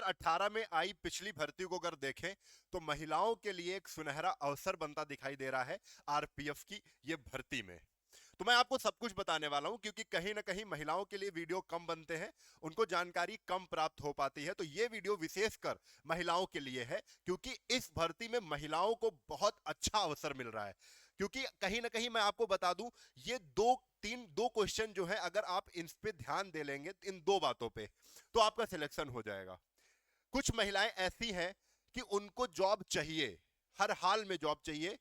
2018 में आई पिछली भर्ती को अगर देखें तो महिलाओं के लिए एक सुनहरा अवसर बनता दिखाई दे रहा है आरपीएफ की ये भर्ती में। तो मैं आपको सब कुछ बताने वाला हूं क्योंकि कहीं ना कहीं महिलाओं के लिए वीडियो कम बनते हैं, उनको जानकारी कम प्राप्त हो पाती है। तो ये वीडियो विशेषकर महिलाओं के लिए है क्योंकि इस भर्ती में महिलाओं को बहुत अच्छा अवसर मिल रहा है। क्योंकि कहीं ना कहीं मैं आपको बता दूं, ये दो क्वेश्चन जो है, अगर आप इन पे ध्यान दे लेंगे इन दो बातों पे, तो आपका सिलेक्शन हो जाएगा। कुछ महिलाएं ऐसी हैं कि उनको जॉब चाहिए, हर हाल में जॉब चाहिए,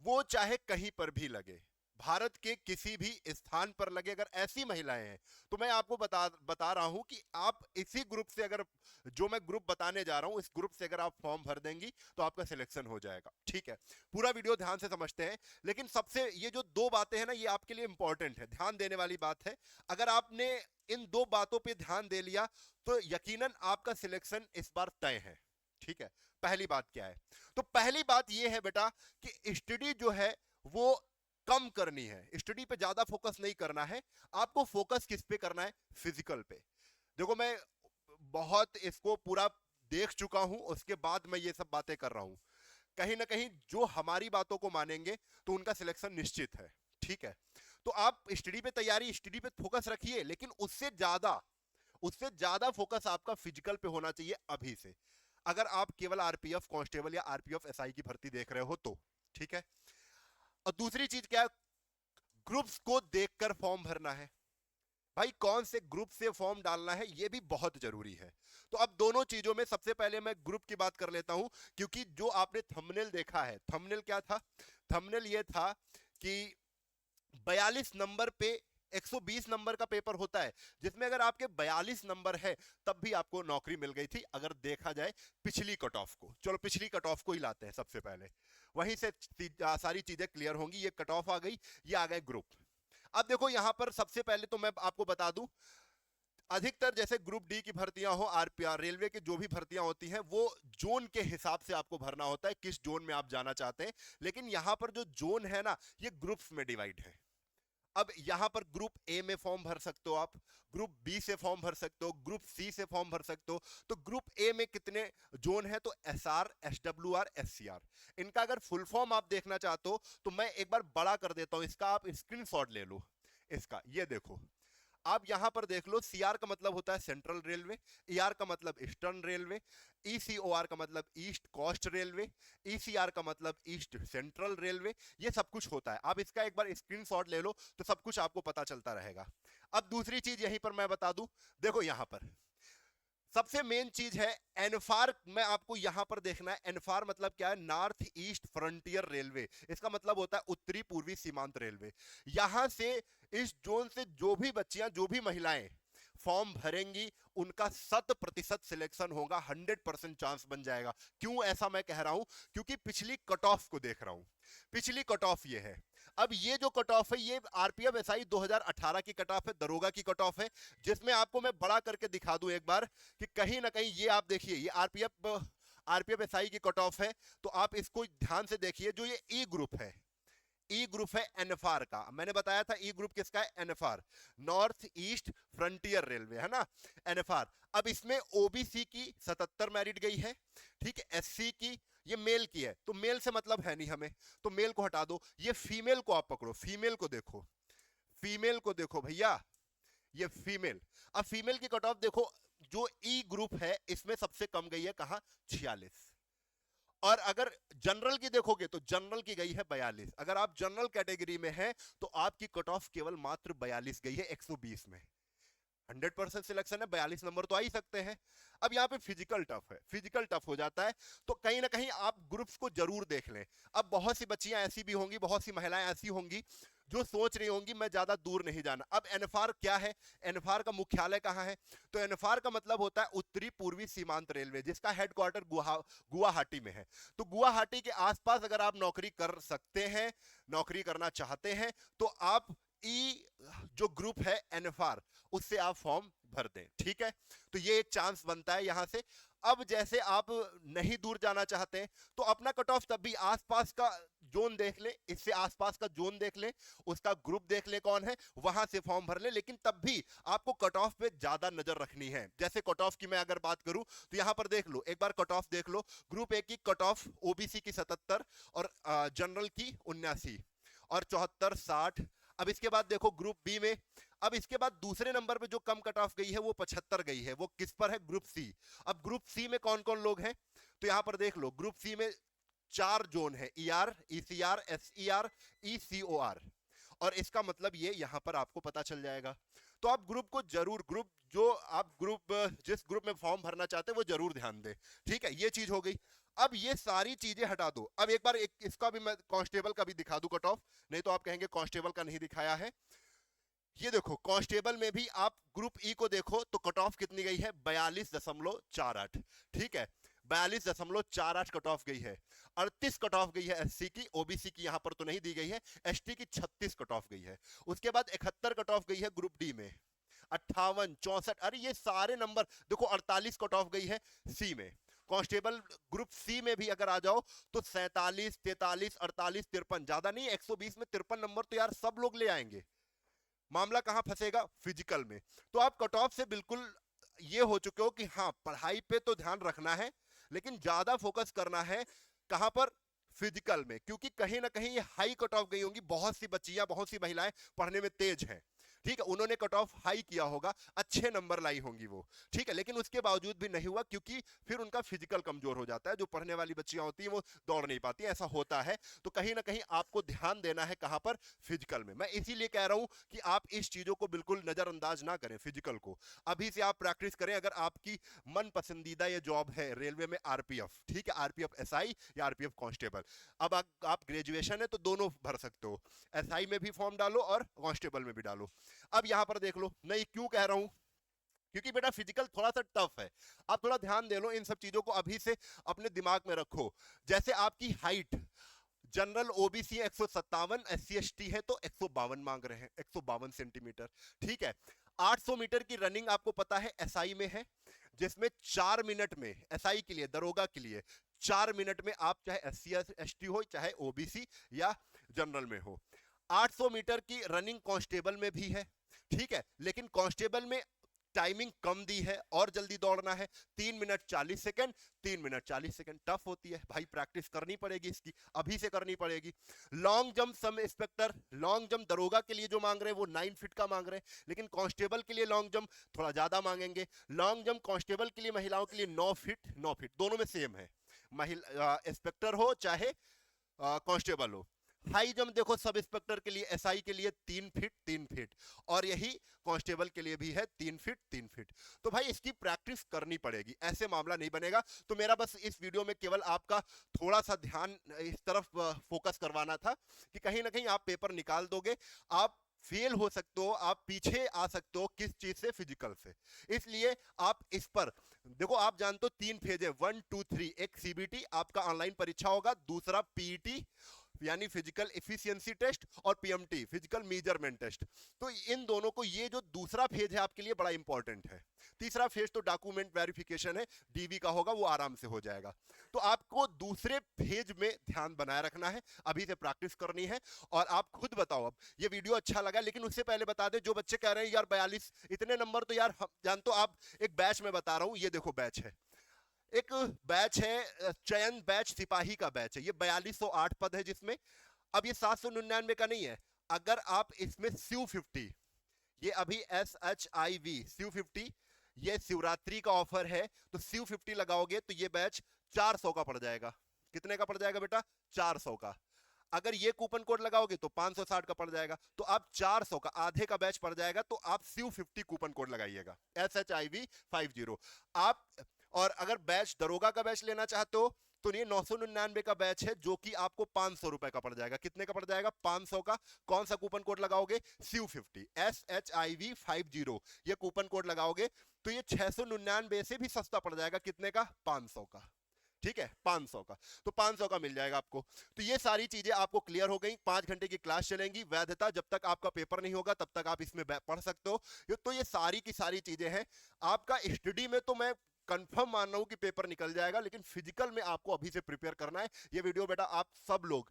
वो चाहे कहीं पर भी लगे, भारत के किसी भी स्थान पर लगे। अगर ऐसी महिलाएं हैं तो मैं आपको बता रहा हूं कि आप इसी ग्रुप से, अगर जो मैं ग्रुप बताने जा रहा हूं इस ग्रुप से अगर आप फॉर्म भर देंगी तो आपका सिलेक्शन हो जाएगा। ठीक है, पूरा वीडियो ध्यान से समझते हैं। लेकिन सबसे ये जो दो बातें हैं ना, ये आपके लिए इंपॉर्टेंट है, ध्यान देने वाली बात है। अगर आपने इन दो बातों पर ध्यान दे लिया तो यकीनन आपका सिलेक्शन इस बार तय है। ठीक है, पहली बात क्या है? तो पहली बात यह है बेटा कि स्टडी जो है वो कम करनी है, स्टडी पे ज्यादा फोकस नहीं करना है। आपको फोकस किस पे करना है? फिजिकल पे। देखो, मैं बहुत इसको पूरा देख चुका हूं, उसके बाद मैं ये सब बातें कर रहा हूं। कहीं ना कहीं जो हमारी बातों को मानेंगे तो उनका सिलेक्शन निश्चित है। ठीक है, तो आप स्टडी पे तैयारी, स्टडी पे फोकस रखिए, लेकिन उससे ज्यादा फोकस आपका फिजिकल पे होना चाहिए अभी से, अगर आप केवल आरपीएफ कांस्टेबल या आरपीएफ एसआई की भर्ती देख रहे हो तो। ठीक है, और दूसरी चीज क्या है? ग्रुप्स को देखकर फॉर्म भरना है। भाई, कौन से ग्रुप से फॉर्म डालना है ये भी बहुत जरूरी है। तो अब दोनों चीजों में सबसे पहले मैं ग्रुप की बात कर लेता हूं, क्योंकि जो आपने थंबनेल देखा है, थंबनेल क्या था? थंबनेल ये था कि 42 नंबर पे 120 नंबर का पेपर होता है, जिसमें अगर आपके 42 नंबर है तब भी आपको नौकरी मिल गई थी, अगर देखा जाए पिछली कट ऑफ को। चलो पिछली कट ऑफ को ही लाते हैं सबसे पहले, वहीं से सारी चीजें क्लियर होंगी। ये कट ऑफ आ गई, ये आ गए ग्रुप। अब देखो यहां पर सबसे पहले तो मैं आपको बता दूं, अधिकतर जैसे ग्रुप डी की भर्तियां हो, आरपीआर रेलवे की जो भी भर्तियां होती हैं, वो जोन के हिसाब से आपको भरना होता है, किस जोन में आप जाना चाहते हैं। लेकिन यहां पर जो जोन है ना, ये ग्रुप्स में डिवाइड है। अब यहां पर ग्रुप ए में फॉर्म भर सकते हो आप, ग्रुप बी से फॉर्म भर सकते हो, ग्रुप सी से फॉर्म भर सकते हो। तो ग्रुप ए में कितने जोन है? तो एसआर, एसडब्ल्यूआर, एससीआर। इनका अगर फुल फॉर्म आप देखना चाहते हो तो मैं एक बार बड़ा कर देता हूं इसका, आप स्क्रीनशॉट ले लो इसका। ये देखो, आप यहां पर देख लो, सीआर का मतलब होता है सेंट्रल रेलवे, ईआर का मतलब ईस्टर्न रेलवे, ईसीओआर का मतलब ईस्ट कोस्ट रेलवे, ईसीआर का मतलब ईस्ट सेंट्रल रेलवे। ये सब कुछ होता है, आप इसका एक बार स्क्रीनशॉट ले लो तो सब कुछ आपको पता चलता रहेगा। अब दूसरी चीज यहीं पर मैं बता दूं, देखो यहां पर सबसे मेन चीज है एनफार में आपको यहां पर देखना है। एनफार मतलब क्या है? North east frontier railway. इसका मतलब होता है उत्तरी पूर्वी सीमांत रेलवे। यहां से, इस जोन से जो भी बच्चियां, जो भी महिलाएं फॉर्म भरेंगी, उनका 100% सिलेक्शन होगा, 100% चांस बन जाएगा। क्यों ऐसा मैं कह रहा हूं? क्योंकि पिछली कट ऑफ को देख रहा हूं। पिछली कट ऑफ ये है। अब ये जो कट ऑफ है, ये आरपीएफ एसआई 2018 की कट ऑफ है, दरोगा की कट ऑफ है, जिसमें आपको मैं बड़ा करके दिखा दूं एक बार कि कहीं ना कहीं ये आप देखिए, ये आरपीएफ एसआई की कट ऑफ है। तो आप इसको ध्यान से देखिए, जो ये ई ग्रुप है, ई ग्रुप है एनएफआर का। मैंने बताया था ई ग्रुप किसका है? NFR, north east frontier railway, है ना, एनएफआर। अब इसमें ओबीसी की 77 मेरिट गई है, ठीक है, एससी की, ये मेल की है, तो मेल से मतलब है नहीं हमें, तो मेल को हटा दो। ये फीमेल को आप पकड़ो, फीमेल को देखो, फीमेल को देखो भैया, ये फीमेल। अब फीमेल की कट ऑफ देखो, जो ई ग्रुप है इसमें सबसे कम गई है, कहां? 46। और अगर जनरल की देखोगे तो जनरल की गई है 42। अगर आप जनरल कैटेगरी में हैं तो आपकी कट ऑफ केवल मात्र 42 गई है 120 में। 100% सिलेक्शन है, 42 नंबर तो आ ही सकते हैं। अब यहाँ पे फिजिकल टफ है, फिजिकल टफ हो जाता है, तो कहीं ना कहीं आप ग्रुप्स को जरूर देख लें। अब बहुत सी बच्चियां ऐसी भी होंगी, बहुत सी महिलाएं ऐसी होंगी जो सोच रही होंगी मैं ज्यादा दूर नहीं जाना। अब एनएफआर क्या है? एनएफआर का मुख्यालय कहां है? तो एनएफआर का मतलब होता है उत्तरी पूर्वी सीमांत रेलवे, जिसका हेडक्वार्टर गुवाहाटी में है। तो गुवाहाटी के आसपास अगर आप नौकरी कर सकते हैं, नौकरी करना चाहते हैं, तो आप ई जो ग्रुप है एनएफआर, उससे आप फॉर्म भर दें। ठीक है, तो ये एक चांस बनता है यहां से। अब जैसे आप नहीं दूर जाना चाहते हैं तो अपना कट ऑफ तब भी आसपास का जोन देख ले, इससे आसपास का जोन देख ले, उसका ग्रुप देख ले कौन है, वहां से फॉर्म भर ले। लेकिन तब भी आपको कट ऑफ पे ज्यादा नजर रखनी है। जैसे कट ऑफ की मैं अगर बात करूं तो यहां पर देख लो, एक बार कट ऑफ देख लो। ग्रुप ए की कट ऑफ ओबीसी की 77 और जनरल की 79 और 74 60। अब इसके बाद देखो ग्रुप बी में, अब इसके बाद दूसरे नंबर पे जो कम कट ऑफ गई है वो 75 गई है, वो किस पर है, ग्रुप सी। अब ग्रुप सी में कौन कौन लोग हैं, तो यहां पर देख लो, ग्रुप सी में 4 जोन है, ईआर, ईसीआर, एसईआर, ईसीओआर। और इसका मतलब ये यहां पर आपको पता चल जाएगा। तो आप ग्रुप को जरूर, ग्रुप जो आप ग्रुप जिस ग्रुप में फॉर्म भरना चाहते हैं वो जरूर ध्यान दें। ठीक है, ये चीज हो गई। अब ये सारी चीजें हटा दो। अब एक बार इसका भी मैं कांस्टेबल का भी दिखा दूं कट ऑफ, नहीं तो आप कहेंगे कांस्टेबल का नहीं दिखाया है। ये देखो कांस्टेबल में भी आप ग्रुप ई को देखो तो कट ऑफ कितनी गई है, 42.48। ठीक है, 42.48 कट ऑफ गई है। 38 कट ऑफ गई है एससी की, ओबीसी की यहां पर तो नहीं दी गई है, एसटी की 36 कट ऑफ गई है। उसके बाद 71 कट ऑफ गई है ग्रुप डी में, 58, 64, अरे ये सारे नंबर देखो, 48 कट ऑफ गई है सी में। कांस्टेबल ग्रुप सी में भी अगर आ जाओ तो 47, 43, 48, 53, ज्यादा नहीं, 120 में 53 नंबर तो यार सब लोग ले आएंगे। मामला कहां फंसेगा, फिजिकल में। तो आप कट ऑफ से बिल्कुल ये हो चुके हो कि हाँ पढ़ाई पे तो ध्यान रखना है, लेकिन ज्यादा फोकस करना है कहां पर, फिजिकल में। क्योंकि कहीं ना कहीं ये हाई कट ऑफ गई होंगी, बहुत सी बच्चियां, बहुत सी महिलाएं पढ़ने में तेज हैं, ठीक है, उन्होंने कट ऑफ हाई किया होगा, अच्छे नंबर लाई होंगी वो, ठीक है, लेकिन उसके बावजूद भी नहीं हुआ क्योंकि फिर उनका फिजिकल कमजोर हो जाता है। जो पढ़ने वाली बच्चियां होती हैं वो दौड़ नहीं पाती, ऐसा होता है। तो कहीं ना कहीं आपको ध्यान देना है कहां पर, फिजिकल में। मैं इसीलिए कह रहा हूं कि आप इस चीजों को बिल्कुल नजरअंदाज ना करें, फिजिकल को अभी से आप प्रैक्टिस करें। अगर आपकी मन पसंदीदा ये जॉब है रेलवे में आरपीएफ, ठीक है, आरपीएफ एसआई या आरपीएफ कांस्टेबल, अब आप ग्रेजुएशन है तो दोनों भर सकते हो, एसआई में भी फॉर्म डालो और कांस्टेबल में भी डालो। अब यहां पर देख लो, नहीं क्यों कह रहा हूं, क्योंकि बेटा फिजिकल थोड़ा सा टफ है। आप थोड़ा ध्यान दे लो, इन सब चीजों को अभी से अपने दिमाग में रखो। जैसे आपकी height, general OBC 157, SC ST है तो 152 मांग रहे हैं, 152 सेंटीमीटर, ठीक है। 800 मीटर की रनिंग आपको पता है एसआई में है, जिसमें 4 मिनट में, एसआई के लिए, दरोगा के लिए 4 मिनट में आप चाहे एससी एसटी हो, चाहे ओबीसी या जनरल में हो। 800 मीटर की रनिंग कांस्टेबल में भी है, ठीक है, लेकिन कांस्टेबल में टाइमिंग कम दी है और जल्दी दौड़ना है, 3 minute 40 second, 3 minute 40 second. Tough होती है भाई, प्रैक्टिस करनी पड़ेगी इसकी, अभी से करनी पड़ेगी। Long jump sub inspector, long jump दरोगा के लिए जो मांग रहे हैं वो 9 फीट का मांग रहे हैं, लेकिन कांस्टेबल के लिए लॉन्ग जंप थोड़ा ज्यादा मांगेंगे। लॉन्ग जंप कांस्टेबल के लिए महिलाओं के लिए 9 फीट, 9 फीट दोनों में सेम है, महिला इंस्पेक्टर हो चाहे कांस्टेबल हो। हाई जंप देखो सब इंस्पेक्टर के लिए, एसआई के लिए 3 फीट 3 फीट, और यही कांस्टेबल के लिए भी है 3 फीट 3 फीट। तो भाई इसकी प्रैक्टिस करनी पड़ेगी, ऐसे मामला नहीं बनेगा। तो मेरा बस इस वीडियो में केवल आपका थोड़ा सा ध्यान इस तरफ फोकस करवाना था कि कहीं ना कहीं आप पेपर निकाल दोगे, आप फेल हो सकते हो, आप पीछे आ सकते हो किस चीज से, फिजिकल से। इसलिए आप इस पर देखो, आप जानते हो 3 फेज है, 1 2 3। एक सीबीटी आपका ऑनलाइन परीक्षा होगा, दूसरा पीईटी यानी फिजिकल एफिशिएंसी टेस्ट, और पीएमटी फिजिकल मेजरमेंट टेस्ट। तो इन दोनों को, ये जो दूसरा फेज है आपके लिए बड़ा इंपॉर्टेंट है। तीसरा फेज तो डॉक्यूमेंट वेरिफिकेशन है, डीवी का होगा, वो आराम से हो जाएगा। तो आपको दूसरे फेज में ध्यान बनाए रखना है, अभी से प्रैक्टिस करनी है। और आप खुद बताओ, अब ये वीडियो अच्छा लगा, लेकिन उससे पहले बता दे, जो बच्चे कह रहे हैं यार 42 इतने नंबर तो यार हम जानते हो, आप एक बैच में बता रहा हूं, ये देखो बैच है, एक बैच है चयन बैच, सिपाही का बैच है, ये 4208 पद है जिसमें। अब ये 799 का नहीं है, अगर आप इसमें SIV 50, ये अभी SHIV SIV 50, ये शिवरात्रि का ऑफर है, तो SIV 50 लगाओगे तो ये बैच 400 का पड़ जाएगा। कितने का पड़ जाएगा बेटा, 400 का। अगर ये कूपन कोड लगाओगे तो 560 का पड़ जाएगा, तो आप 400 का, आधे का बैच पड़ जाएगा। तो आप SIV 50 कूपन कोड लगाइएगा, SHIV 50। आप, और अगर बैच दरोगा का बैच लेना चाहते हो तो ये 999 का बैच है, जो कि आपको 500 रुपए का पड़ जाएगा। कितने का पड़ जाएगा, 500 का। कौन सा कूपन कोड लगाओगे, SIV 50 SHIV 50, ये कूपन कोड लगाओगे तो ये 699 से भी सस्ता पड़ जाएगा। कितने का, 500 का, ठीक है, 500 का। तो 500 का मिल जाएगा आपको। तो ये सारी चीजें आपको क्लियर हो गई। 5 घंटे की क्लास चलेंगी, वैधता जब तक आपका पेपर नहीं होगा तब तक आप इसमें पढ़ सकते हो। तो ये सारी की सारी चीजें हैं। आपका स्टडी में तो मैं कंफर्म मान रहा हूं कि पेपर निकल जाएगा, लेकिन फिजिकल में आपको अभी से प्रिपेयर करना है। ये वीडियो बेटा आप सब लोग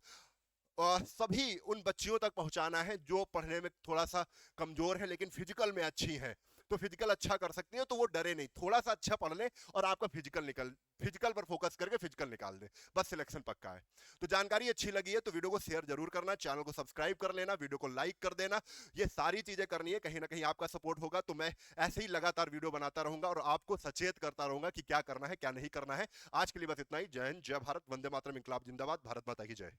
सभी उन बच्चियों तक पहुंचाना है जो पढ़ने में थोड़ा सा कमजोर है लेकिन फिजिकल में अच्छी हैं। तो फिजिकल अच्छा कर सकती है तो वो डरे नहीं, थोड़ा सा अच्छा पढ़ ले और आपका फिजिकल पर फोकस करके फिजिकल निकाल दे, बस सिलेक्शन पक्का है। तो जानकारी अच्छी लगी है तो वीडियो को शेयर जरूर करना, चैनल को सब्सक्राइब कर लेना, वीडियो को लाइक कर देना। ये सारी चीजें करनी है, कहीं ना कहीं आपका सपोर्ट होगा तो मैं ऐसे ही लगातार वीडियो बनाता रहूंगा और आपको सचेत करता रहूंगा कि क्या करना है क्या नहीं करना है। आज के लिए बस इतना ही। जय हिंद, जय भारत, वंदे मातरम, इंकलाब जिंदाबाद, भारत माता की जय।